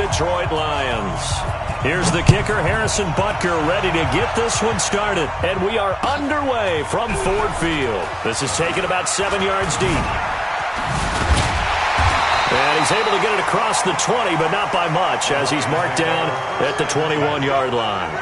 Detroit Lions. Here's the kicker, Harrison Butker, ready to get this one started. And we are underway from Ford Field. This is taken about 7 yards deep. And he's able to get it across the 20, but not by much, as he's marked down at the 21-yard line.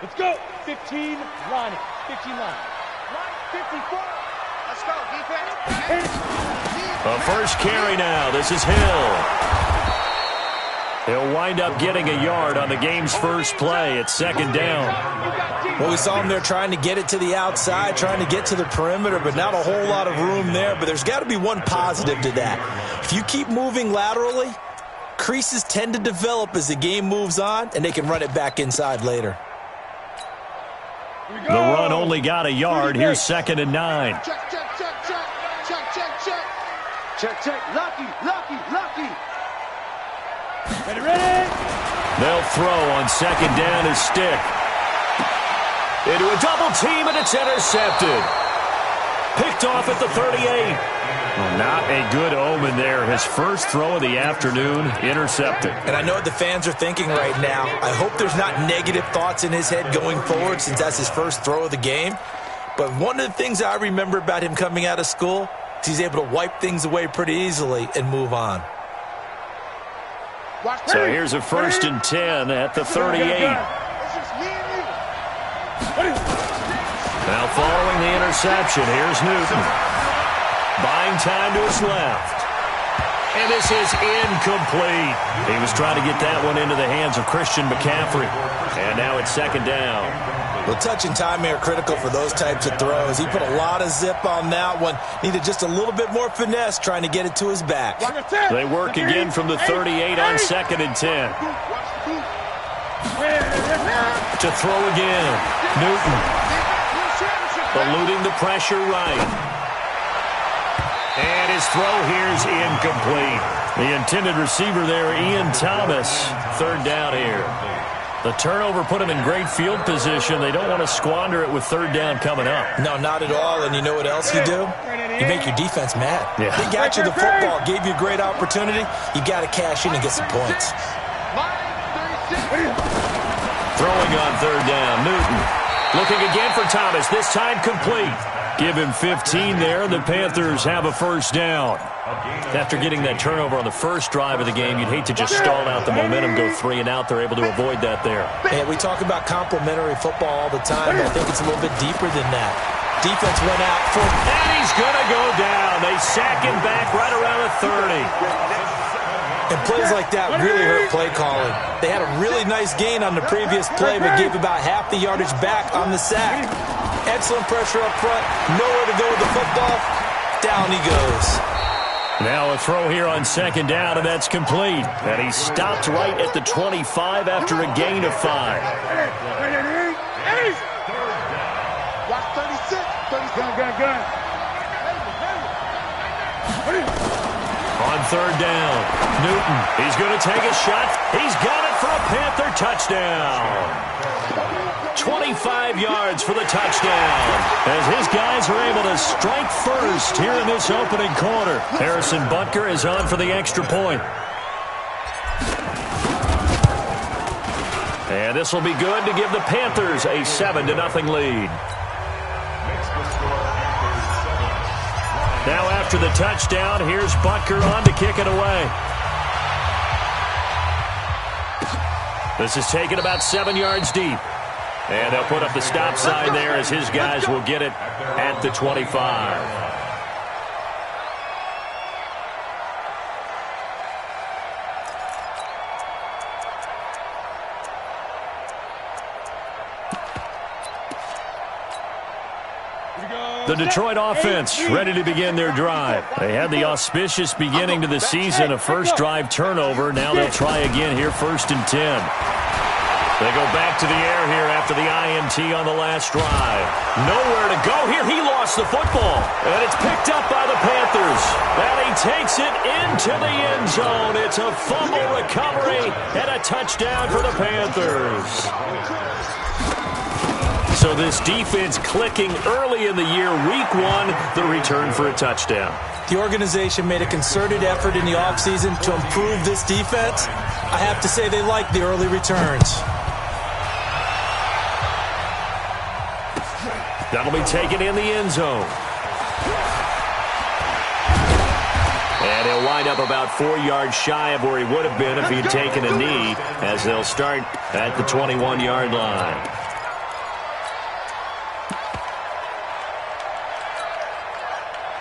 Let's go. 15 line. 15 line. Line 54. Let's go, defense. A first carry now. This is Hill. He'll wind up getting a yard on the game's first play. It's second down. Well, we saw him there trying to get it to the outside, trying to get to the perimeter, but not a whole lot of room there. But there's got to be one positive to that. If you keep moving laterally, creases tend to develop as the game moves on, and they can run it back inside later. The run only got a yard. Here's 2nd and 9. Check, check, check, check. Check, check, check. Check, check. Lucky, lucky, lucky. Ready, ready. They'll throw on 2nd down his stick. Into a double team, and it's intercepted. Picked off at the 38. Well, not a good omen there. His first throw of the afternoon, intercepted. And I know what the fans are thinking right now. I hope there's not negative thoughts in his head going forward since that's his first throw of the game. But one of the things I remember about him coming out of school is he's able to wipe things away pretty easily and move on. So here's a 1st and 10 at the 38. Now following the interception, here's Newton. Buying time to his left. And this is incomplete. He was trying to get that one into the hands of Christian McCaffrey. And now it's 2nd down. Well, touch and time are critical for those types of throws. He put a lot of zip on that one. Needed just a little bit more finesse trying to get it to his back. They work again from the 38 on 2nd and 10. To throw again. Newton. Eluding the pressure right. And his throw here's incomplete. The intended receiver there, Ian Thomas. 3rd down here. The turnover put him in great field position. They don't want to squander it with 3rd down coming up. No, not at all. And you know what else you do? You make your defense mad. Yeah. They got you the football, gave you a great opportunity. You got to cash in and get some points. Throwing on 3rd down, Newton. Looking again for Thomas, this time complete. Give him 15 there. The Panthers have a 1st down. After getting that turnover on the first drive of the game, you'd hate to just stall out the momentum, go 3 and out. They're able to avoid that there. And we talk about complementary football all the time, but I think it's a little bit deeper than that. Defense went out for... And he's going to go down. They sack him back right around the 30. And plays like that really hurt play calling. They had a really nice gain on the previous play, but gave about half the yardage back on the sack. Excellent pressure up front. Nowhere to go with the football. Down he goes. Now a throw here on 2nd down, and that's complete. And he stopped right at the 25 after a gain of 5. Watch 36. 36. Gun. On 3rd down, Newton. He's going to take a shot. He's got it for a Panther touchdown. 25 yards for the touchdown. As his guys are able to strike first here in this opening quarter. Harrison Butker is on for the extra point. And this will be good to give the Panthers a 7-0 lead. Now after the touchdown, here's Butker on to kick it away. This is taken about 7 yards deep. And they'll put up the stop sign there as his guys will get it at the 25. The Detroit offense ready to begin their drive. They had the auspicious beginning to the season, a first drive turnover. Now they'll try again here, 1st and 10. They go back to the air here after the INT on the last drive. Nowhere to go here. He lost lost the football, and it's picked up by the Panthers. And he takes it into the end zone. It's a fumble recovery and a touchdown for the Panthers. So this defense clicking early in the year. Week 1, the return for a touchdown. The organization made a concerted effort in the offseason to improve this defense. I have to say they like the early returns. That'll be taken in the end zone. And he'll wind up about 4 yards shy of where he would have been if he'd taken a knee, as they'll start at the 21-yard line.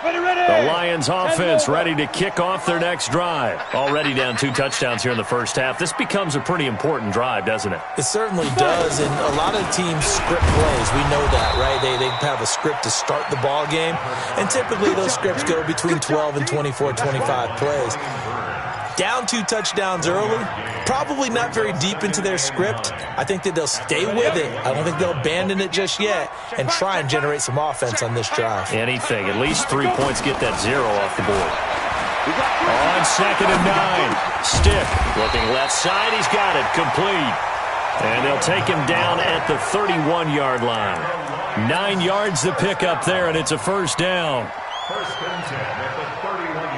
The Lions offense ready to kick off their next drive. Already down 2 touchdowns here in the first half. This becomes a pretty important drive, doesn't it? It certainly does, and a lot of teams script plays. We know that, right? They have a script to start the ball game, and typically those scripts go between 12 and 24, 25 plays. Down 2 touchdowns early, probably not very deep into their script. I think that they'll stay with it. I don't think they'll abandon it just yet and try and generate some offense on this drive. Anything. At least 3 points, get that 0 off the board. On 2nd and 9. Stick looking left side. He's got it. Complete. And they'll take him down at the 31-yard line. 9 yards to pick up there, and it's a first down. First and 10 at the 31-yard line.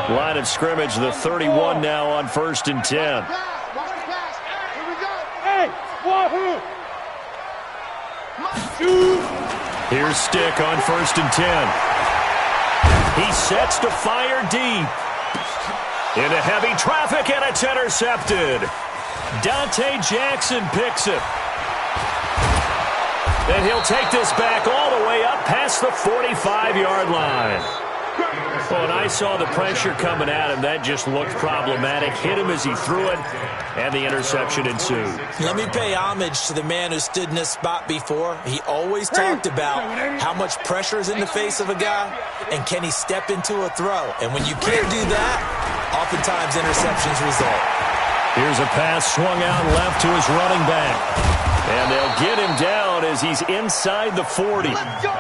Line of scrimmage, the 31 now on 1st and 10. Here's Stick on 1st and 10. He sets to fire deep. Into heavy traffic, and it's intercepted. Dante Jackson picks it. And he'll take this back all the way up past the 45-yard line. Well, and I saw the pressure coming at him. That just looked problematic. Hit him as he threw it, and the interception ensued. Let me pay homage to the man who stood in this spot before. He always talked about how much pressure is in the face of a guy, and can he step into a throw. And when you can't do that, oftentimes interceptions result. Here's a pass swung out left to his running back. And they'll get him down as he's inside the 40.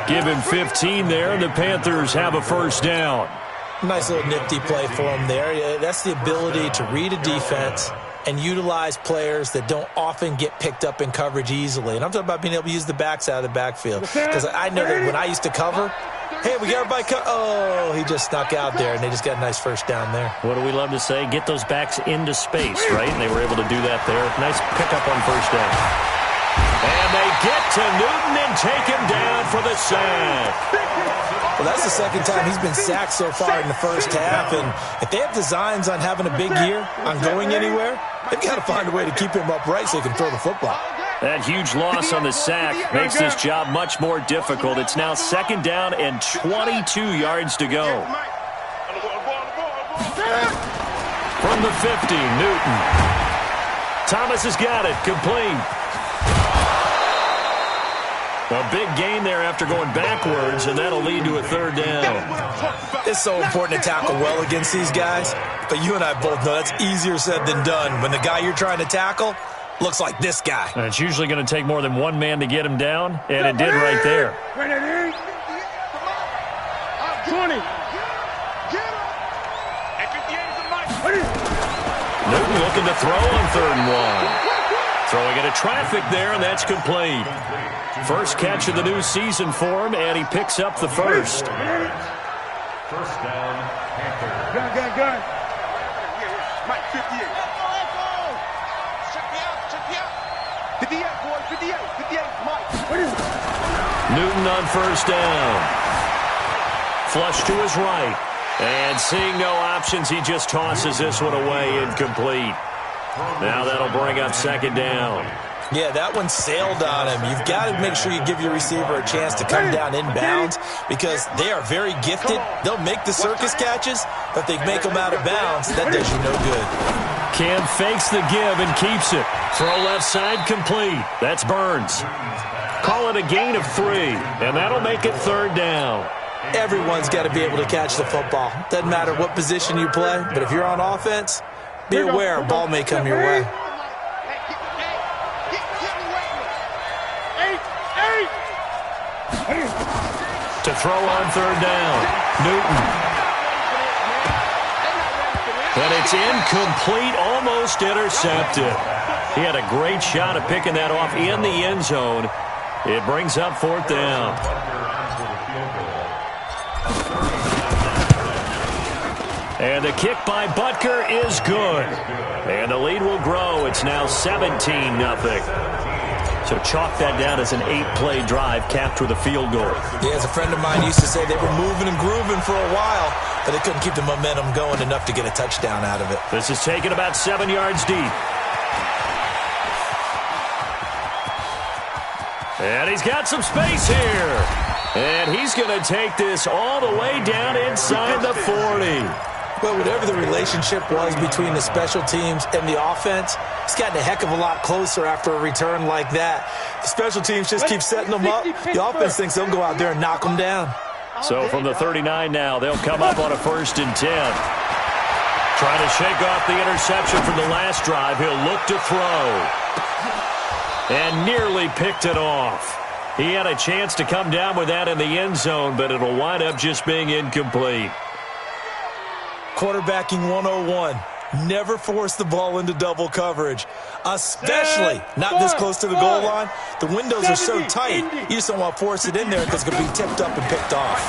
Give him 15 there, and the Panthers have a first down. Nice little nifty play for him there. That's the ability to read a defense and utilize players that don't often get picked up in coverage easily. And I'm talking about being able to use the backs out of the backfield. Because I know that when I used to cover, hey, we got everybody oh, he just snuck out there, and they just got a nice first down there. What do we love to say? Get those backs into space, right? And they were able to do that there. Nice pickup on first down. And they get to Newton and take him down for the sack. Well, that's the second time he's been sacked so far in the first half. And if they have designs on having a big year, on going anywhere, they've got to find a way to keep him upright so he can throw the football. That huge loss on the sack makes this job much more difficult. It's now 2nd down and 22 yards to go. From the 50, Newton. Thomas has got it. Complete. A big gain there after going backwards, and that'll lead to a 3rd down. It's so important to tackle well against these guys, but you and I both know that's easier said than done when the guy you're trying to tackle looks like this guy. And it's usually going to take more than one man to get him down, and it did right there. 20. Newton looking to throw on 3rd and 1. Throwing into traffic there, and that's complete. First catch of the new season for him, and he picks up the first. First down, Panthers. Gun. Mike, 58. Check me out. 58, boy, 58, Mike. Newton on first down. Flush to his right. And seeing no options, he just tosses this one away, incomplete. Now that'll bring up 2nd down. Yeah, that one sailed on him. You've got to make sure you give your receiver a chance to come down inbounds because they are very gifted. They'll make the circus catches, but they make them out of bounds. That does you no good. Cam fakes the give and keeps it. Throw left side complete. That's Burns. Call it a gain of 3, and that'll make it 3rd down. Everyone's got to be able to catch the football. Doesn't matter what position you play, but if you're on offense, be aware a ball may come your way. To throw on third down. Newton. And it's incomplete, almost intercepted. He had a great shot at picking that off in the end zone. It brings up fourth down. And the kick by Butker is good. And the lead will grow. It's now 17-0. So chalk that down as an 8-play drive capped with a field goal. Yeah, as a friend of mine used to say, they were moving and grooving for a while, but they couldn't keep the momentum going enough to get a touchdown out of it. This is taken about 7 yards deep. And he's got some space here. And he's going to take this all the way down inside the 40. Well, whatever the relationship was between the special teams and the offense, it's gotten a heck of a lot closer after a return like that. The special teams just keep setting them up. The offense thinks they'll go out there and knock them down. So from the 39 now, they'll come up on a 1st and 10. Trying to shake off the interception from the last drive. He'll look to throw. And nearly picked it off. He had a chance to come down with that in the end zone, but it'll wind up just being incomplete. Quarterbacking 101. Never force the ball into double coverage, especially not this close to the goal line. The windows are so tight, you just don't want to force it in there because it's going to be tipped up and picked off.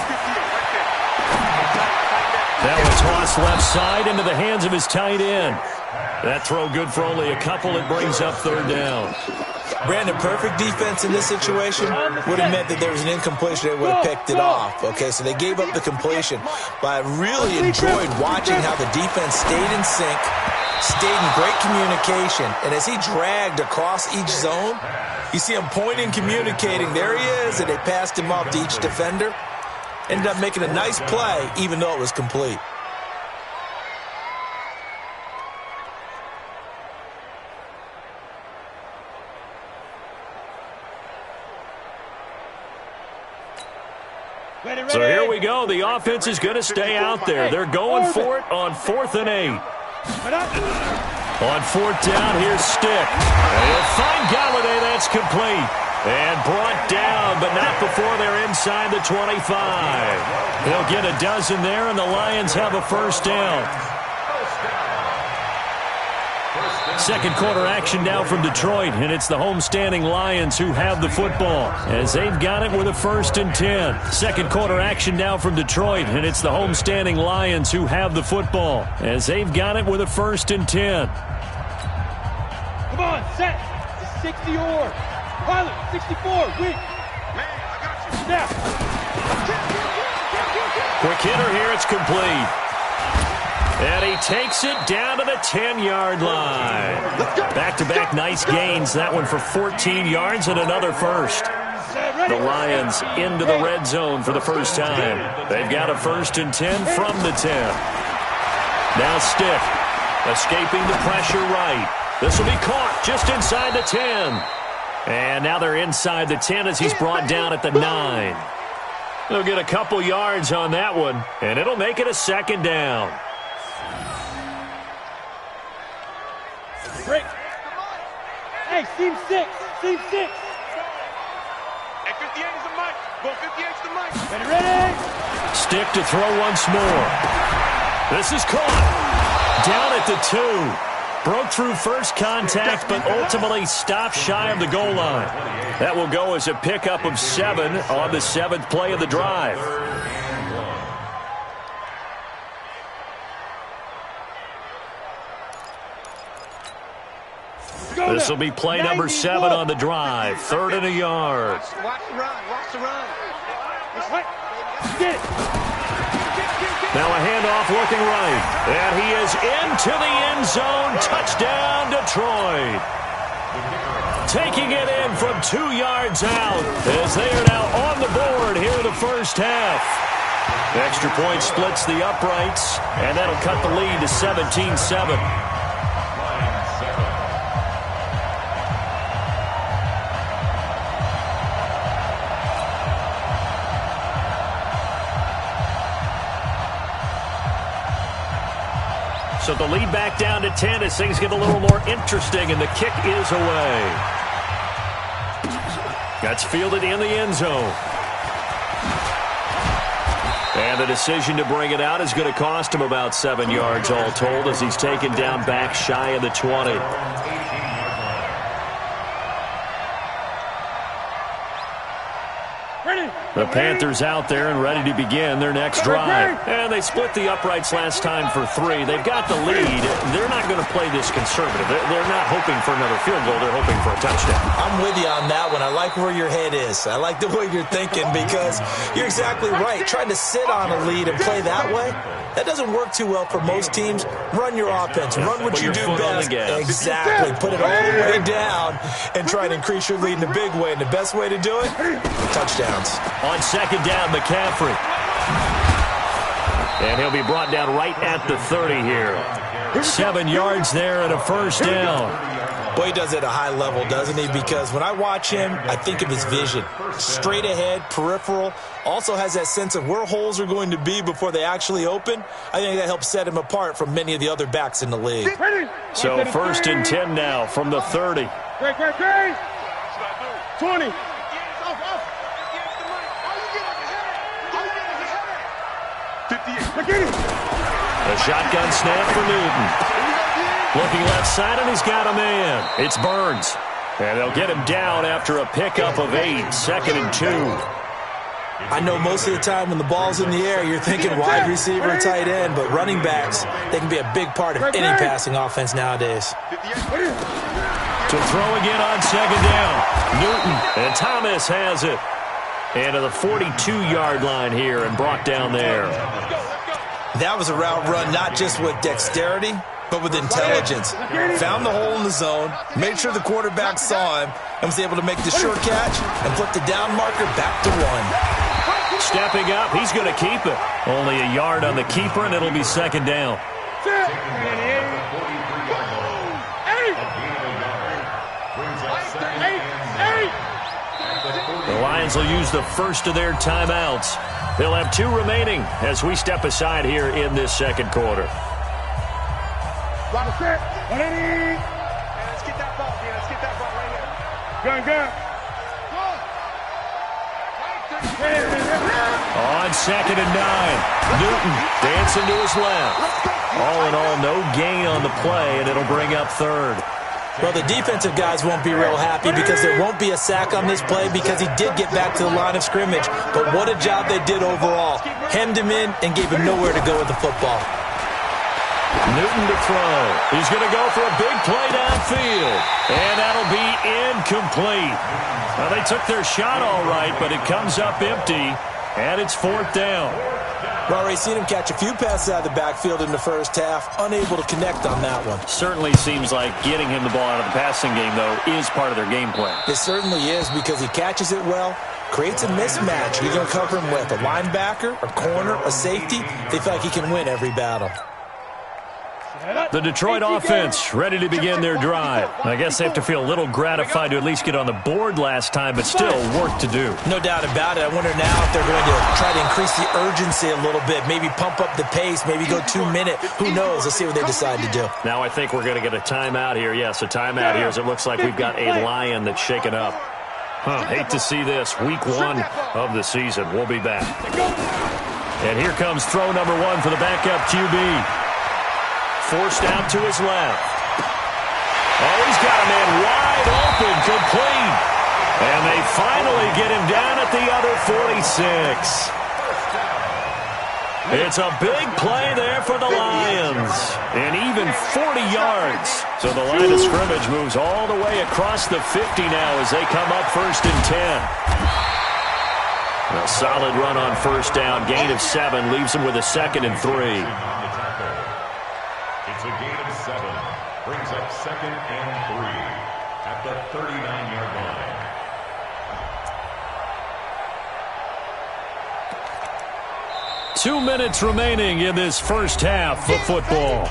That was tossed left side into the hands of his tight end. That throw good for only a couple. It brings up third down. Brandon, perfect defense in this situation would have meant that there was an incompletion. They would have picked it off. Okay, so they gave up the completion. But I really enjoyed watching how the defense stayed in sync, stayed in great communication. And as he dragged across each zone, you see him pointing, communicating. There he is, and they passed him off to each defender. Ended up making a nice play, even though it was complete. So here we go. The offense is going to stay out there. They're going for it on 4th and 8. On 4th down, here's Stick. And he'll find Galladay. That's complete. And brought down, but not before they're inside the 25. They'll get a dozen there, and the Lions have a 1st down. Second quarter action now from Detroit, and it's the homestanding Lions who have the football as they've got it with a 1st and 10. Second quarter action now from Detroit, and it's the homestanding Lions who have the football as they've got it with a 1st and 10. Come on, set. It's 60 or. Pilot, 64, weak. Man, I got you. Snap. Quick hitter here, it's complete. And he takes it down to the 10-yard line. Back-to-back nice gains. That one for 14 yards and another first. The Lions into the red zone for the first time. They've got a 1st and 10 from the 10. Now Stick, escaping the pressure right. This will be caught just inside the 10. And now they're inside the 10 as he's brought down at the 9. They'll get a couple yards on that one, and it'll make it a 2nd down. Break. Hey, seam 6. Seam 6. Hey, 58 is the mic. Go 58 is the mic. Ready? Stick to throw once more. This is caught. Down at the 2. Broke through first contact, but ultimately stopped shy of the goal line. That will go as a pickup of 7 on the 7th play of the drive. This will be play number 7 on the drive. 3rd and a yard. Watch the run. Watch the run. Get it. Now a handoff looking right. And he is into the end zone. Touchdown, Detroit. Taking it in from 2 yards out as they are now on the board here in the first half. Extra point splits the uprights, and that'll cut the lead to 17-7. So the lead back down to 10 as things get a little more interesting, and the kick is away. That's fielded in the end zone. And the decision to bring it out is going to cost him about 7 yards all told as he's taken down back shy of the 20. The Panthers out there and ready to begin their next drive. And they split the uprights last time for 3. They've got the lead. They're not going to play this conservative. They're not hoping for another field goal. They're hoping for a touchdown. I'm with you on that one. I like where your head is. I like the way you're thinking because you're exactly right. Trying to sit on a lead and play that way, that doesn't work too well for most teams. Run your offense. Run what you do best. Exactly. Put it all the way down and try to increase your lead in a big way. And the best way to do it, touchdowns. On second down, McCaffrey. And he'll be brought down right at the 30 here. 7 yards there and a first down. Boy, he does it at a high level, doesn't he? Because when I watch him, I think of his vision. Straight ahead, peripheral. Also has that sense of where holes are going to be before they actually open. I think that helps set him apart from many of the other backs in the league. So 1st and 10 now from the 30. 20. A shotgun snap for Newton. Looking left side, and he's got a man. It's Burns. And they'll get him down after a pickup of 8. 2nd and 2. I know most of the time when the ball's in the air, you're thinking wide receiver or tight end, but running backs, they can be a big part of any passing offense nowadays. To throw again on 2nd down. Newton, and Thomas has it. And to the 42-yard line here and brought down there. That was a route run not just with dexterity, but with intelligence. Found the hole in the zone, made sure the quarterback saw him, and was able to make the short catch and flip the down marker back to 1. Stepping up, he's going to keep it. Only a yard on the keeper, and it'll be 2nd down. The Lions will use the first of their timeouts. They'll have 2 remaining as we step aside here in this 2nd quarter. Let's get that ball, man. Let's get that ball right here. On 2nd and 9, Newton dancing to his left. All in all, no gain on the play, and it'll bring up 3rd. Well, the defensive guys won't be real happy because there won't be a sack on this play because he did get back to the line of scrimmage. But what a job they did overall. Hemmed him in and gave him nowhere to go with the football. Newton to throw. He's going to go for a big play downfield. And that'll be incomplete. Well, they took their shot all right, but it comes up empty. And it's 4th down. Well, we've seen him catch a few passes out of the backfield in the first half, unable to connect on that one. Certainly seems like getting him the ball out of the passing game, though, is part of their game plan. It certainly is because he catches it well, creates a mismatch. You're going to cover him with a linebacker, a corner, a safety. They feel like he can win every battle. The Detroit offense ready to begin their drive. I guess they have to feel a little gratified to at least get on the board last time, but still work to do. No doubt about it. I wonder now if they're going to try to increase the urgency a little bit, maybe pump up the pace, maybe go 2 minutes. Who knows? Let's see what they decide to do. Now I think we're going to get a timeout here. Yes, a timeout here as it looks like we've got a Lion that's shaken up. Hate to see this. Week 1 of the season. We'll be back. And here comes throw number 1 for the backup QB. Forced out to his left. Oh, he's got a man wide open, complete. And they finally get him down at the other 46. It's a big play there for the Lions. And even 40 yards. So the line of scrimmage moves all the way across the 50 now as they come up 1st and 10. A solid run on 1st down. Gain of 7 leaves them with a 2nd and 3. It's a gain of 7. Brings up 2nd and 3 at the 39-yard line. 2 minutes remaining in this first half of football.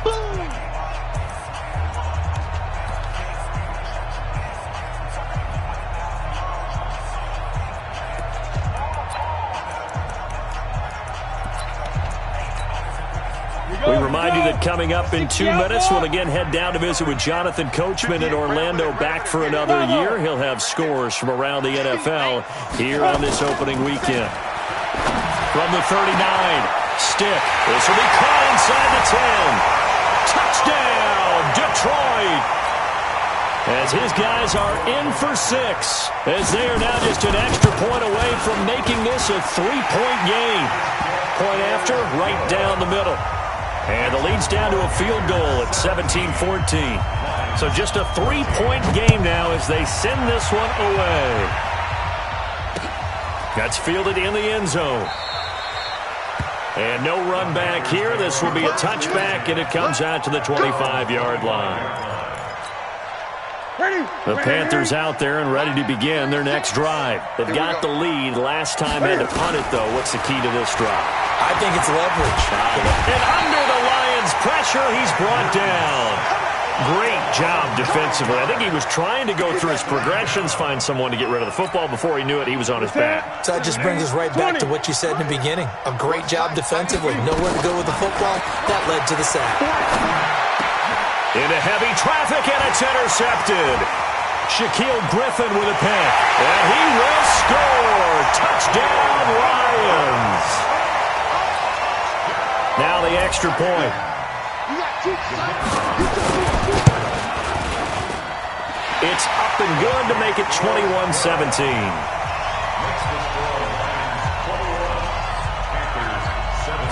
We remind you that coming up in 2 minutes, we'll again head down to visit with Jonathan Coachman in Orlando, back for another year. He'll have scores from around the NFL here on this opening weekend. from the 39. Stick. This will be caught inside the 10. Touchdown, Detroit. As his guys are in for 6. As they are now just an extra point away from making this a 3-point game. Point after, right down the middle. And the lead's down to a field goal at 17-14. So just a 3-point game now as they send this one away. That's fielded in the end zone. And no run back here. This will be a touchback, and it comes out to the 25-yard line. The Panthers out there and ready to begin their next drive. They've got the lead. Last time had to punt it, though. What's the key to this drive? I think it's leverage. And under the Lions' pressure, he's brought down. Great job defensively. I think he was trying to go through his progressions, find someone to get rid of the football. Before he knew it, he was on his back. So that just brings us right back to what you said in the beginning. A great job defensively. Nowhere to go with the football. That led to the sack. Into heavy traffic, and it's intercepted. Shaquille Griffin with a pick. And he will score. Touchdown, Lions. Now the extra point. It's up and good to make it 21-17.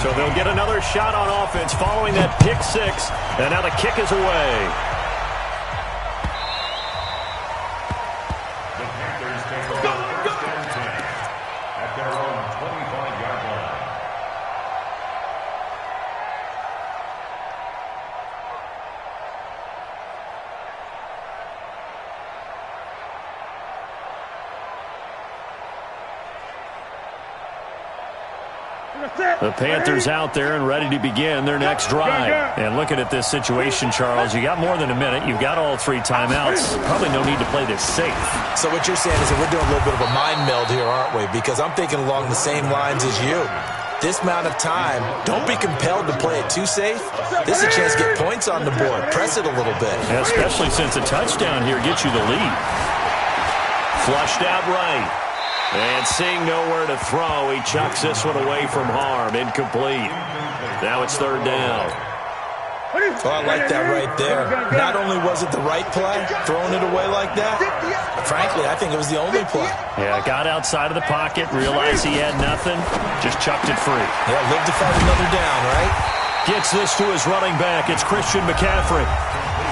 So they'll get another shot on offense following that pick 6. And now the kick is away. The Panthers take over first and 10 at their own 25-yard line. The Panthers out there and ready to begin their next drive. And looking at this situation, Charles, you got more than a minute. You've got all 3 timeouts. Probably no need to play this safe. So what you're saying is that we're doing a little bit of a mind meld here, aren't we? Because I'm thinking along the same lines as you. This amount of time, don't be compelled to play it too safe. This is a chance to get points on the board. Press it a little bit. Yeah, especially since a touchdown here gets you the lead. Flushed out right. And seeing nowhere to throw, he chucks this one away from harm. Incomplete. Now it's 3rd down. Oh, I like that right there. Not only was it the right play, throwing it away like that, frankly, I think it was the only play. Yeah, got outside of the pocket, realized he had nothing, just chucked it free. Yeah, live to fight another down, right? Gets this to his running back. It's Christian McCaffrey.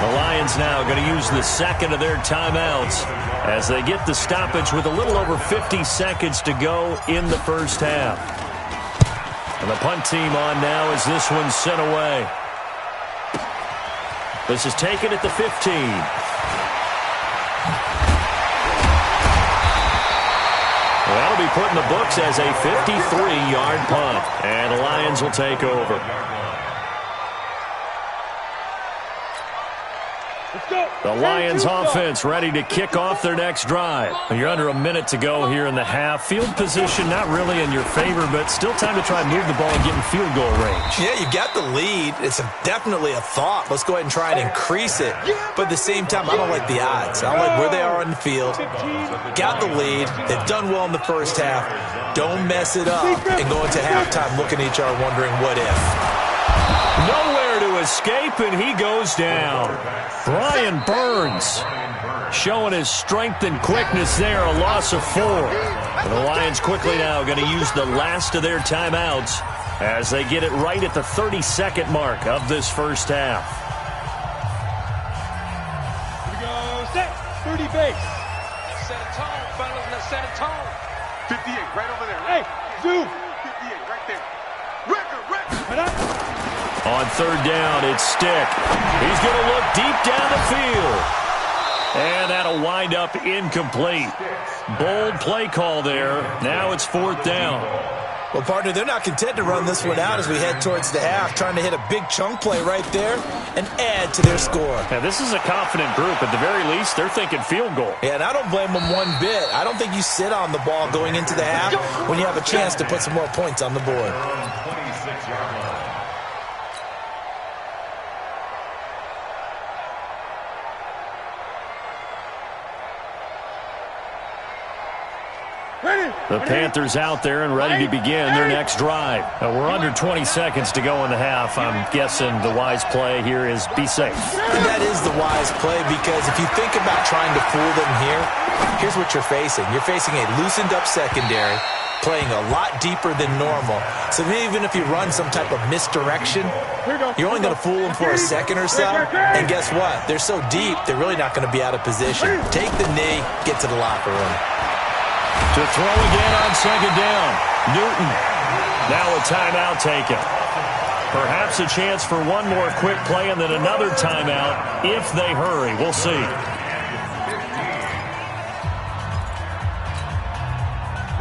The Lions now going to use the second of their timeouts as they get the stoppage with a little over 50 seconds to go in the first half. And the punt team on now as this one's sent away. This is taken at the 15. Well, that'll be put in the books as a 53-yard punt. And the Lions will take over. The Lions offense ready to kick off their next drive. You're under a minute to go here in the half. Field position not really in your favor, but still time to try and move the ball and get in field goal range. Yeah, you got the lead. It's definitely a thought. Let's go ahead and try and increase it. But at the same time, I don't like the odds. I don't like where they are on the field. Got the lead. They've done well in the first half. Don't mess it up and go into halftime looking at each other wondering what if. Nowhere to escape, and he goes down. Brian Burns showing his strength and quickness there, a loss of 4. And the Lions quickly now going to use the last of their timeouts as they get it right at the 32nd mark of this first half. Here we go, set, 30 base. Set a tone, fellas, let's set a tone. 58, right over there. Hey, zoom. 58, right there. Record. On 3rd down, it's Stick. He's going to look deep down the field. And that'll wind up incomplete. Bold play call there. Now it's 4th down. Well, partner, they're not content to run this one out as we head towards the half, trying to hit a big chunk play right there and add to their score. Now, this is a confident group. At the very least, they're thinking field goal. Yeah, and I don't blame them one bit. I don't think you sit on the ball going into the half when you have a chance to put some more points on the board. 26-yard line. Ready? The Panthers out there and ready to begin their next drive. We're under 20 seconds to go in the half. I'm guessing the wise play here is be safe. That is the wise play, because if you think about trying to fool them here, here's what you're facing. You're facing a loosened up secondary, playing a lot deeper than normal. So even if you run some type of misdirection, you're only going to fool them for a second or so. And guess what? They're so deep, they're really not going to be out of position. Take the knee, get to the locker room. To throw again on second down. Newton. Now a timeout taken. Perhaps a chance for one more quick play and then another timeout if they hurry. We'll see.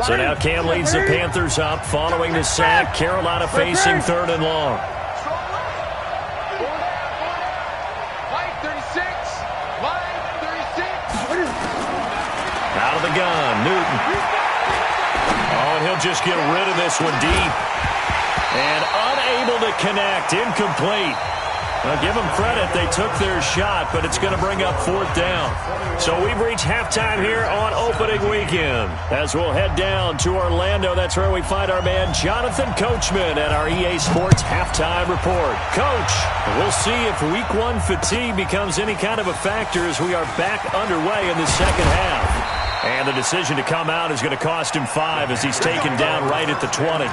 So now Cam leads the Panthers up following the sack. Carolina facing 3rd and long. Out of the gun, Newton. Oh, and he'll just get rid of this one deep. And unable to connect, incomplete. Well, give them credit, they took their shot, but it's going to bring up 4th down. So we've reached halftime here on opening weekend. As we'll head down to Orlando, that's where we find our man Jonathan Coachman at our EA Sports Halftime Report. Coach, we'll see if Week 1 fatigue becomes any kind of a factor as we are back underway in the second half. And the decision to come out is going to cost him 5 as he's taken down right at the 20.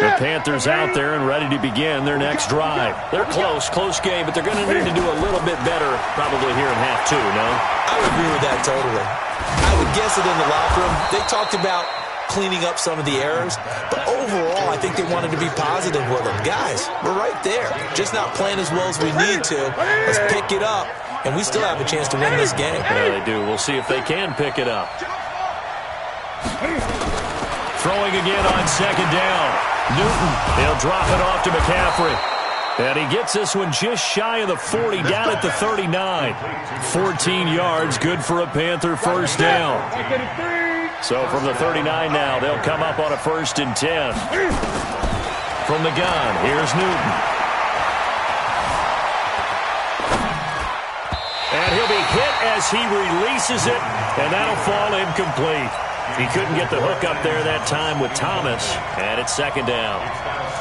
The Panthers out there and ready to begin their next drive. They're close game, but they're going to need to do a little bit better probably here in half 2, no? I would agree with that totally. I would guess it in the locker room. They talked about cleaning up some of the errors, but overall, I think they wanted to be positive with them. Guys, we're right there. Just not playing as well as we need to. Let's pick it up, and we still have a chance to win this game. Yeah, they do. We'll see if they can pick it up. Throwing again on second down. Newton, he'll drop it off to McCaffrey. And he gets this one just shy of the 40, down at the 39. 14 yards, good for a Panther first down. So from the 39 now, they'll come up on a 1st and 10. From the gun, here's Newton. And he'll be hit as he releases it, and that'll fall incomplete. He couldn't get the hook up there that time with Thomas, and it's 2nd down.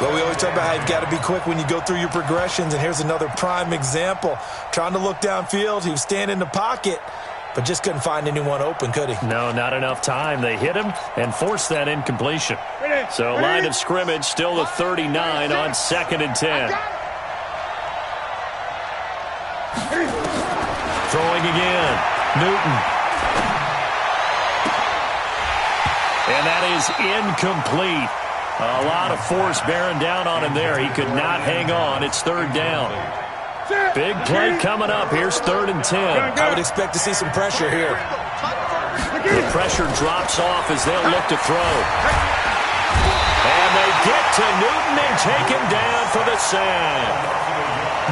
Well, we always talk about how you've got to be quick when you go through your progressions, and here's another prime example. Trying to look downfield, he was standing in the pocket, but just couldn't find anyone open, could he? No, not enough time. They hit him and forced that incompletion. So line of scrimmage, still the 39 on 2nd and 10. Throwing again, Newton. And that is incomplete. A lot of force bearing down on him there. He could not hang on. It's 3rd down. Big play coming up. Here's 3rd and 10. I would expect to see some pressure here. The pressure drops off as they'll look to throw. And they get to Newton and take him down for the sack.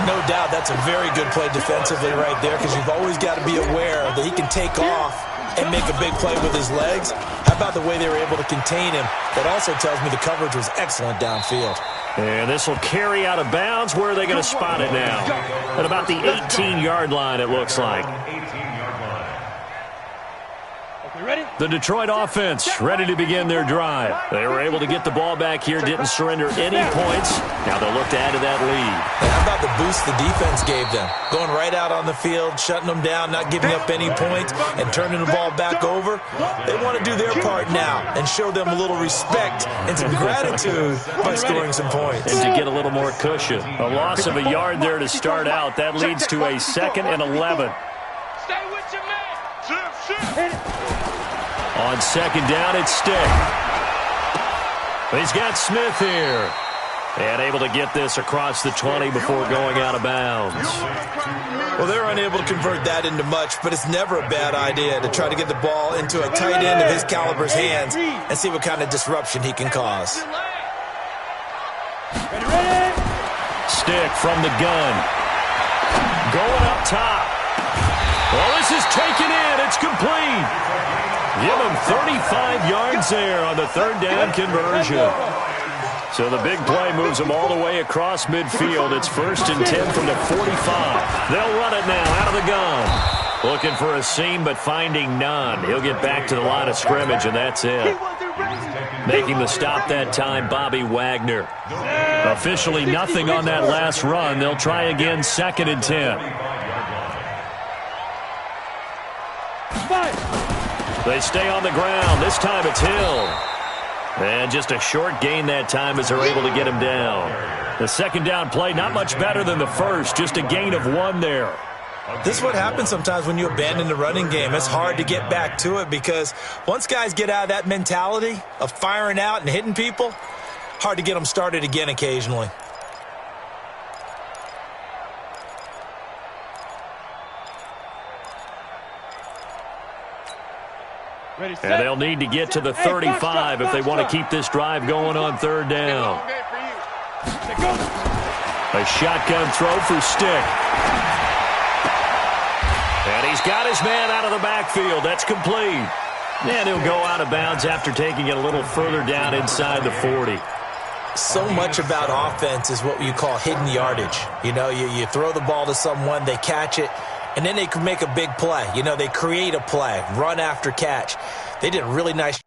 No doubt that's a very good play defensively right there, because you've always got to be aware that he can take off and make a big play with his legs. How about the way they were able to contain him? That also tells me the coverage was excellent downfield. And this will carry out of bounds. Where are they going to spot it now? At about the 18-yard line, it looks like. The Detroit offense ready to begin their drive. They were able to get the ball back here, didn't surrender any points. Now they'll look to add to that lead. How about the boost the defense gave them? Going right out on the field, shutting them down, not giving up any points, and turning the ball back over. They want to do their part now and show them a little respect and some gratitude by scoring some points. And to get a little more cushion. A loss of a yard there to start out. That leads to a 2nd and 11. Stay with your man. Shift. On 2nd down, it's Stick. He's got Smith here. And able to get this across the 20 before going out of bounds. Well, they're unable to convert that into much, but it's never a bad idea to try to get the ball into a tight end of his caliber's hands and see what kind of disruption he can cause. Stick from the gun. Going up top. Well, this is taken in. It's complete. Give him 35 yards there on the 3rd down conversion. So the big play moves them all the way across midfield. It's 1st and 10 from the 45. They'll run it now out of the gun. Looking for a seam, but finding none. He'll get back to the line of scrimmage, and that's it. Making the stop that time, Bobby Wagner. Officially nothing on that last run. They'll try again, 2nd and 10. They stay on the ground. This time it's Hill. And just a short gain that time as they're able to get him down. The 2nd down play, not much better than the first. Just a gain of 1 there. This is what happens sometimes when you abandon the running game. It's hard to get back to it because once guys get out of that mentality of firing out and hitting people, hard to get them started again occasionally. And they'll need to get to the 35 if they want to keep this drive going on 3rd down. A shotgun throw for Stick. And he's got his man out of the backfield. That's complete. And he'll go out of bounds after taking it a little further down inside the 40. So much about offense is what you call hidden yardage. You know, you throw the ball to someone, they catch it, and then they can make a big play. You know, they create a play, run after catch. They did a really nice job.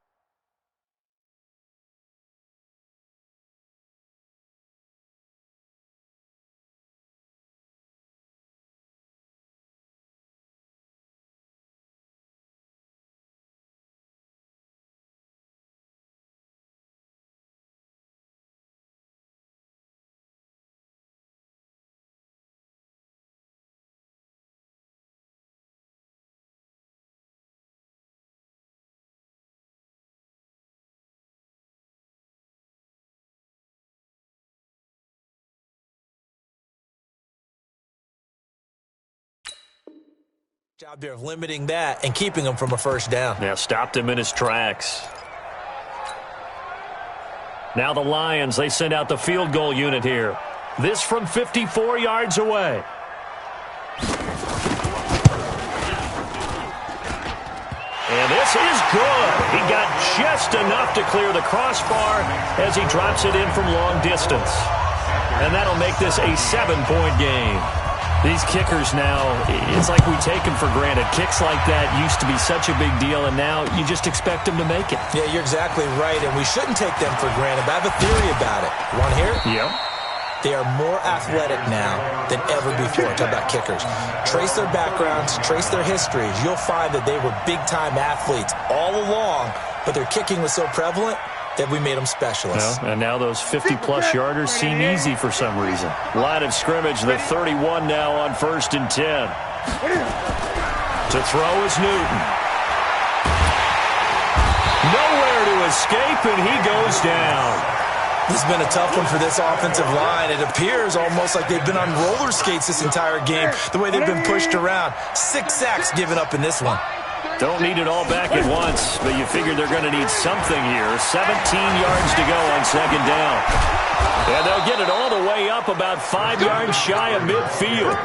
Job there of limiting that and keeping him from a 1st down. Now stopped him in his tracks. Now the Lions, they send out the field goal unit here. This from 54 yards away. And this is good. He got just enough to clear the crossbar as he drops it in from long distance. And that'll make this a 7-point game. These kickers now, it's like we take them for granted. Kicks like that used to be such a big deal, and now you just expect them to make it. Yeah, you're exactly right, and we shouldn't take them for granted. But I have a theory about it. Want to hear it? Yep. They are more athletic now than ever before. Talk about kickers. Trace their backgrounds, trace their histories. You'll find that they were big-time athletes all along, but their kicking was so prevalent that we made them specialists. Well, and now those 50-plus yarders seem easy for some reason. Line of scrimmage, the 31 now on 1st and 10. To throw is Newton. Nowhere to escape, and he goes down. This has been a tough one for this offensive line. It appears almost like they've been on roller skates this entire game, the way they've been pushed around. 6 sacks given up in this one. Don't need it all back at once, but you figure they're going to need something here. 17 yards to go on 2nd down. And they'll get it all the way up about 5 yards shy of midfield.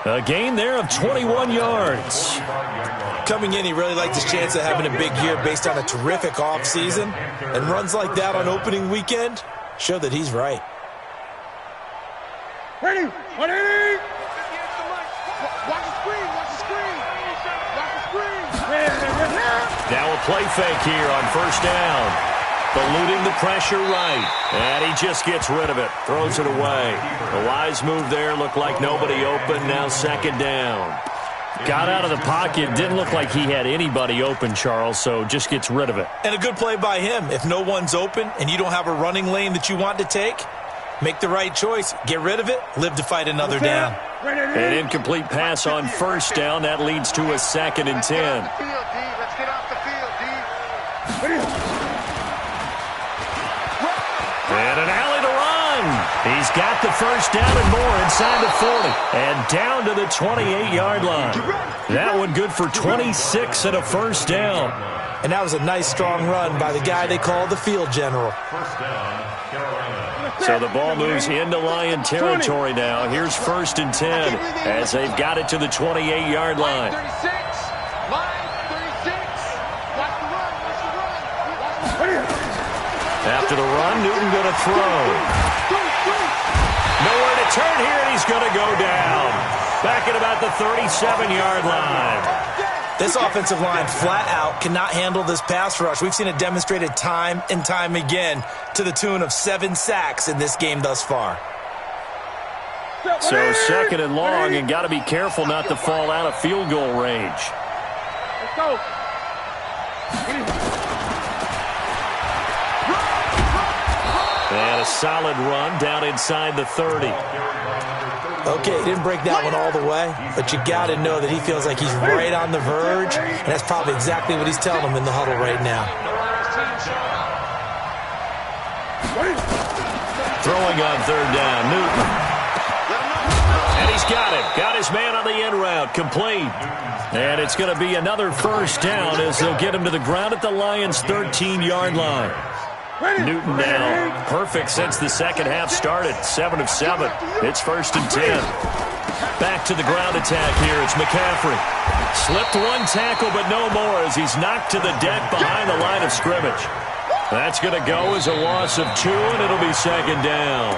A gain there of 21 yards. Coming in, he really liked his chance of having a big year based on a terrific offseason. And runs like that on opening weekend show that he's right. Ready? Ready? Watch the screen. Watch the screen. Watch the screen. Now a play fake here on 1st down. Eluding the pressure right. And he just gets rid of it. Throws it away. A wise move there. Looked like nobody open. Now 2nd down. Got out of the pocket. Didn't look like he had anybody open, Charles, so just gets rid of it. And a good play by him. If no one's open and you don't have a running lane that you want to take, make the right choice. Get rid of it. Live to fight another down. An incomplete pass on 1st down. That leads to a 2nd and 10. Let's get off the field, D. And an alley to run. He's got the 1st down and more inside the 40. And down to the 28-yard line. That one good for 26 and a 1st down. And that was a nice, strong run by the guy they call the field general. So the ball moves into Lion territory now. Here's 1st and 10 as they've got it to the 28-yard line. Line 36. Watch the run. Watch the run. After the run, Newton going to throw. Nowhere to turn here, and he's going to go down. Back at about the 37-yard line. This offensive line flat out cannot handle this pass rush. We've seen it demonstrated time and time again to the tune of 7 sacks in this game thus far. So second and long, and got to be careful not to fall out of field goal range. Let's go. And a solid run down inside the 30. Okay, he didn't break that one all the way, but you got to know that he feels like he's right on the verge, and that's probably exactly what he's telling him in the huddle right now. Throwing on third down, Newton. And he's got it. Got his man on the end route, complete. And it's going to be another first down as they'll get him to the ground at the Lions' 13-yard line. Newton now perfect since the second half started. 7 of 7. It's 1st and 10. Back to the ground attack here. It's McCaffrey. Slipped one tackle, but no more as he's knocked to the deck behind the line of scrimmage. That's going to go as a loss of 2, and it'll be second down.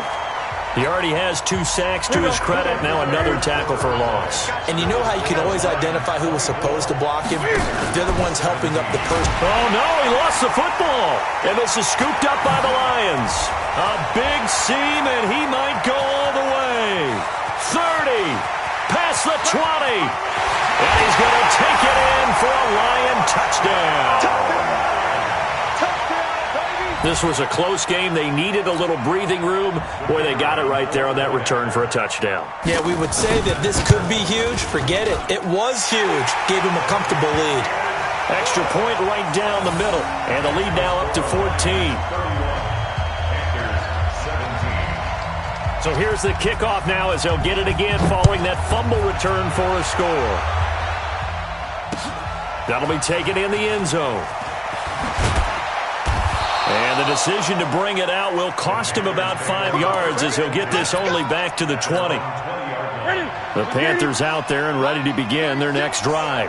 He already has 2 sacks to his credit. Now another tackle for loss. And you know how you can always identify who was supposed to block him? They're the ones helping up the person. Oh, no, he lost the football. And this is scooped up by the Lions. A big seam, and he might go all the way. 30, past the 20. And he's going to take it in for a Lion touchdown. This was a close game. They needed a little breathing room. Boy, they got it right there on that return for a touchdown. Yeah, we would say that this could be huge. Forget it. It was huge. Gave him a comfortable lead. Extra point right down the middle. And the lead now up to 14. So here's the kickoff now as they'll get it again following that fumble return for a score. That'll be taken in the end zone. And the decision to bring it out will cost him about 5 yards as he'll get this only back to the 20. The Panthers out there and ready to begin their next drive.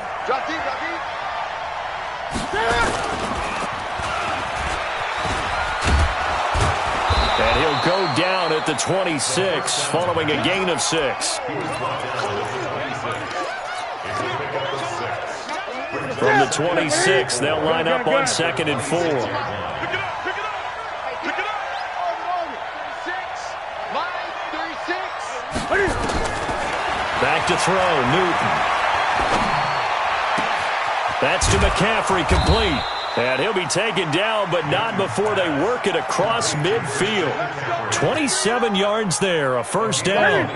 And he'll go down at the 26 following a gain of 6. From the 26, they'll line up on 2nd and 4. Back to throw, Newton. That's to McCaffrey, complete. And he'll be taken down, but not before they work it across midfield. 27 yards there, a first down.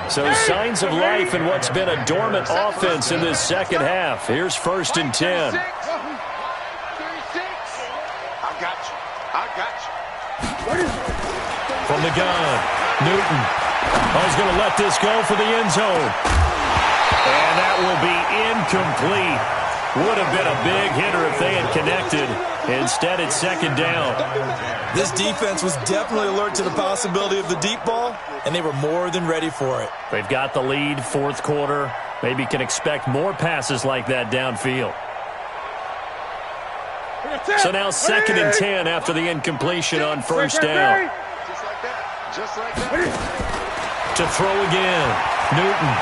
So signs of life in what's been a dormant offense in this second half. Here's 1st and 10. I got you. From the gun, Newton. He's going to let this go for the end zone. And that will be incomplete. Would have been a big hitter if they had connected. Instead, it's 2nd down. This defense was definitely alert to the possibility of the deep ball, and they were more than ready for it. They've got the lead, 4th quarter. Maybe can expect more passes like that downfield. So now 2nd and 10 after the incompletion on 1st down. Just like that. To throw again, Newton.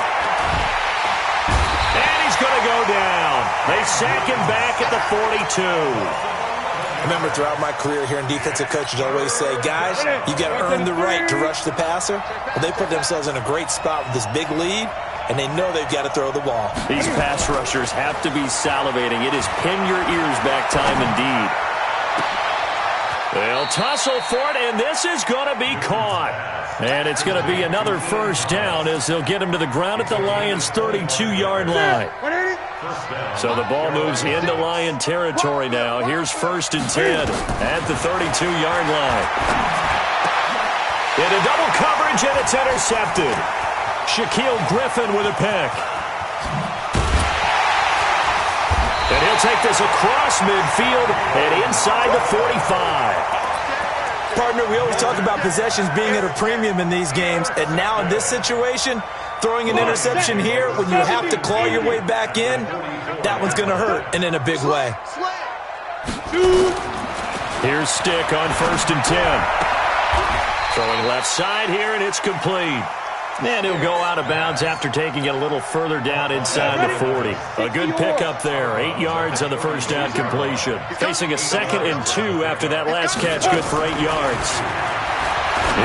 And he's going to go down. They sack him back at the 42. I remember throughout my career here in defensive coaches always say, guys, you got to earn the right to rush the passer. Well, they put themselves in a great spot with this big lead, and they know they've got to throw the ball. These pass rushers have to be salivating. It is pin your ears back time indeed. They'll tussle for it, and this is going to be caught. And it's going to be another first down as they'll get him to the ground at the Lions' 32-yard line. So the ball moves into Lion territory now. Here's 1st and 10 at the 32-yard line. Into double coverage, and it's intercepted. Shaquille Griffin with a pick. And he'll take this across midfield and inside the 45. Partner, we always talk about possessions being at a premium in these games, and now in this situation, throwing an interception here when you have to claw your way back in, that one's going to hurt, and in a big way. Here's Stick on 1st and 10. Throwing left side here, and it's complete. And he'll go out of bounds after taking it a little further down inside the 40. A good pickup there. 8 yards on the first down completion. Facing a 2nd and 2 after that last catch, good for 8 yards.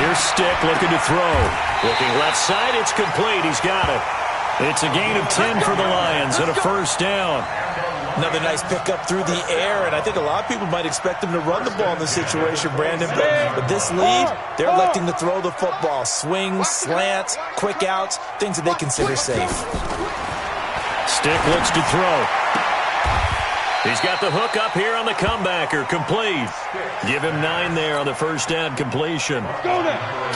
Here's Stick looking to throw. Looking left side, it's complete. He's got it. It's a gain of 10 for the Lions and a first down. Another nice pickup through the air, and I think a lot of people might expect them to run the ball in this situation, Brandon. But this lead, they're electing to throw the football. Swings, slants, quick outs, things that they consider safe. Stick looks to throw. He's got the hook up here on the comebacker. Complete. Give him 9 there on the first down completion.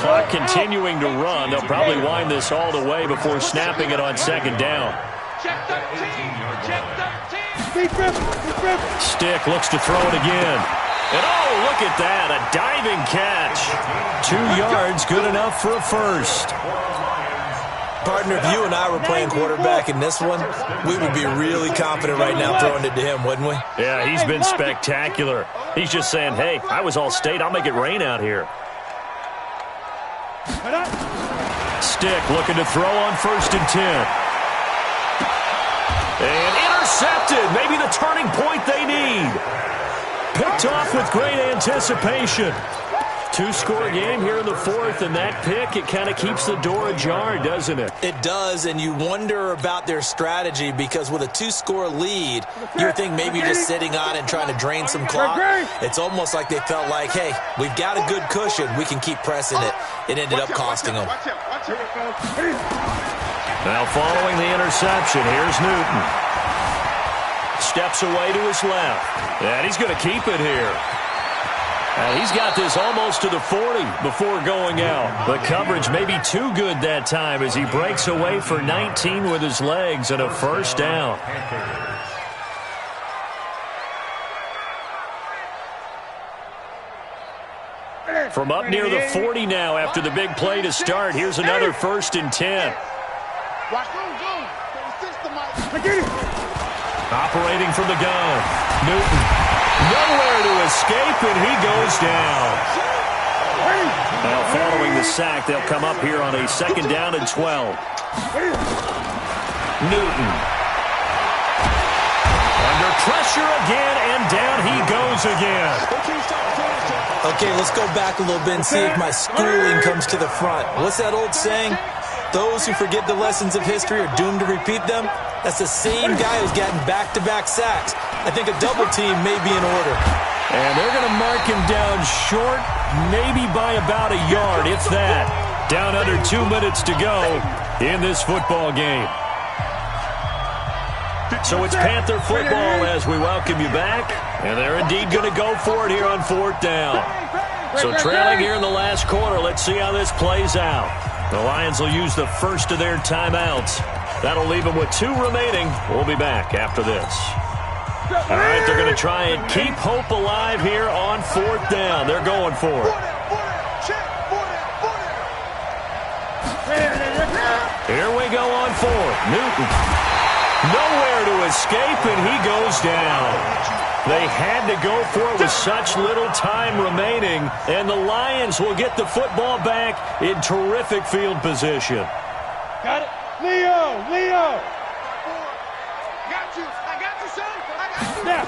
Clock continuing to run. They'll probably wind this all the way before snapping it on 2nd down. Check 13. Check 13. Stick looks to throw it again. And oh, look at that. A diving catch. 2 yards, good enough for a first. Partner, if you and I were playing quarterback in this one, we would be really confident right now throwing it to him, wouldn't we? Yeah, he's been spectacular. He's just saying, hey, I was all state. I'll make it rain out here. Stick looking to throw on 1st and 10. And intercepted. Maybe the turning point they need. Picked off with great anticipation. 2-score game here in the 4th, and that pick, it kind of keeps the door ajar, doesn't it? It does, and you wonder about their strategy because with a 2-score lead, you would think maybe you're just sitting on and trying to drain some clock. It's almost like they felt like, hey, we've got a good cushion. We can keep pressing it. It ended up costing them. Now following the interception, here's Newton. Steps away to his left. And he's going to keep it here. And he's got this almost to the 40 before going out. The coverage may be too good that time as he breaks away for 19 with his legs and a first down. From up near the 40 now after the big play to start, here's another 1st and 10. Operating from the gun. Newton. Nowhere to escape, and he goes down. Now, following the sack, they'll come up here on a 2nd down and 12. Newton. Under pressure again, and down he goes again. Okay, let's go back a little bit and see if my schooling comes to the front. What's that old saying? Those who forget the lessons of history are doomed to repeat them. That's the same guy who's gotten back-to-back sacks. I think a double team may be in order. And they're going to mark him down short, maybe by about a yard, if that. Down under 2 minutes to go in this football game. So it's Panther football as we welcome you back. And they're indeed going to go for it here on 4th down. So trailing here in the last quarter, let's see how this plays out. The Lions will use the first of their timeouts. That'll leave them with 2 remaining. We'll be back after this. All right, they're going to try and keep hope alive here on 4th down. They're going for it. Here we go on 4th. Newton. Nowhere to escape, and he goes down. They had to go for it with such little time remaining, and the Lions will get the football back in terrific field position. Got it. Leo! Got you. I got you, son. I got you. Now.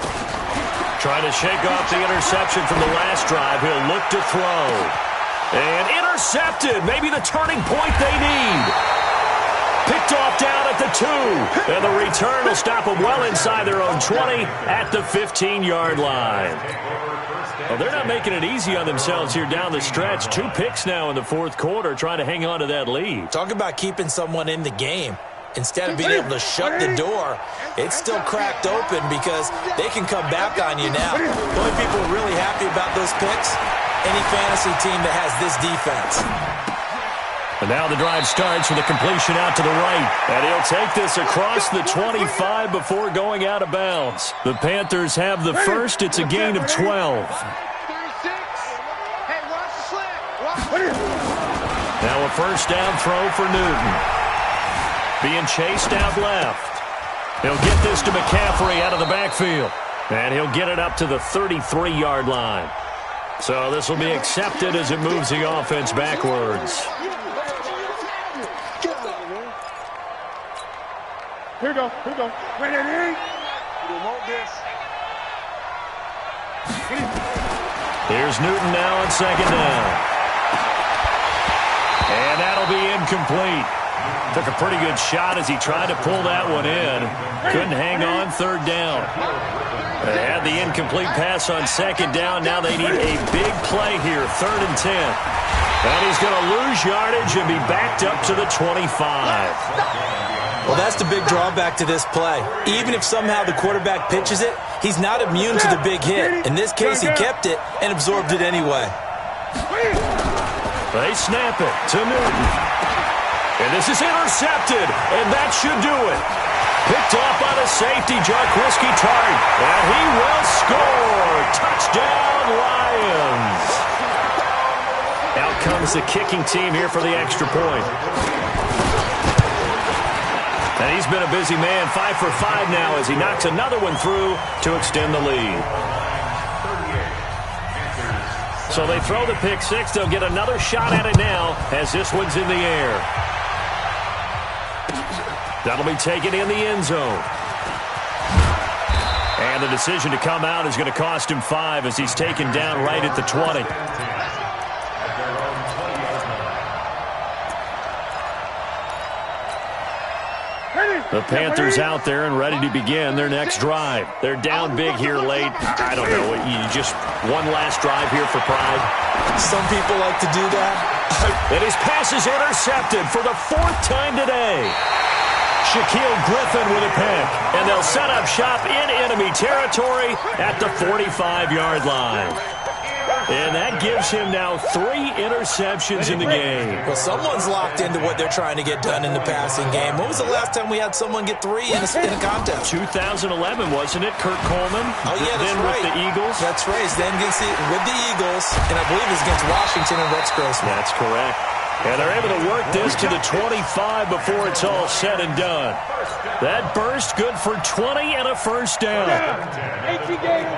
Trying to shake off the interception from the last drive. He'll look to throw. And intercepted. Maybe the turning point they need. Picked off down at the 2. And the return will stop them well inside their own 20 at the 15-yard line. Well, they're not making it easy on themselves here down the stretch. 2 picks now in the 4th quarter trying to hang on to that lead. Talk about keeping someone in the game. Instead of being able to shut the door, it's still cracked open because they can come back on you now. The only people really happy about those picks, any fantasy team that has this defense. And now the drive starts with a completion out to the right. And he'll take this across the 25 before going out of bounds. The Panthers have the first. It's a gain of 12. 36. Hey, watch the slant. Now a first down throw for Newton. Being chased out left. He'll get this to McCaffrey out of the backfield. And he'll get it up to the 33-yard line. So this will be accepted as it moves the offense backwards. Here we go. Wait a minute. We want this. Here's Newton now on second down. And that'll be incomplete. Took a pretty good shot as he tried to pull that one in. Couldn't hang on third down. They had the incomplete pass on second down. Now they need a big play here, 3rd and 10. And he's going to lose yardage and be backed up to the 25. Well, that's the big drawback to this play. Even if somehow the quarterback pitches it, he's not immune to the big hit. In this case, he kept it and absorbed it anyway. They snap it to Newton. And this is intercepted, and that should do it. Picked off by the safety, Jarquiski Tart. And he will score. Touchdown, Lions. Out comes the kicking team here for the extra point. And he's been a busy man, 5 for 5 now as he knocks another one through to extend the lead. So they throw the pick six. They'll get another shot at it now as this one's in the air. That'll be taken in the end zone. And the decision to come out is going to cost him 5 as he's taken down right at the 20. The Panthers out there and ready to begin their next drive. They're down big here late. I don't know. You just one last drive here for pride. Some people like to do that. And his pass is intercepted for the 4th time today. Shaquille Griffin with a pick. And they'll set up shop in enemy territory at the 45-yard line. And that gives him now 3 interceptions in the game. Well, someone's locked into what they're trying to get done in the passing game. When was the last time we had someone get 3 in a contest? 2011, wasn't it? Kurt Coleman. Oh, yeah, that's then right. with the Eagles. That's right. Then with the Eagles, and I believe it's against Washington and Rex Grossman. That's correct. And they're able to work this to the 25 before it's all said and done. That burst good for 20 and a first down. 18 games.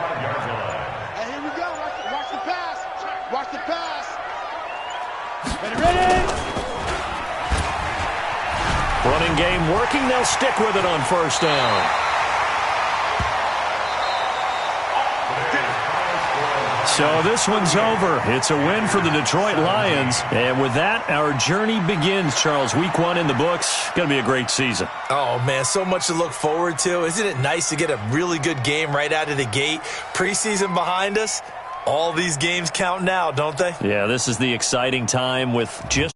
Watch the pass. Ready. Running game working. They'll stick with it on first down. So this one's over. It's a win for the Detroit Lions. And with that, our journey begins, Charles. Week 1 in the books. Going to be a great season. Oh, man, so much to look forward to. Isn't it nice to get a really good game right out of the gate? Preseason behind us. All these games count now, don't they? Yeah, this is the exciting time with just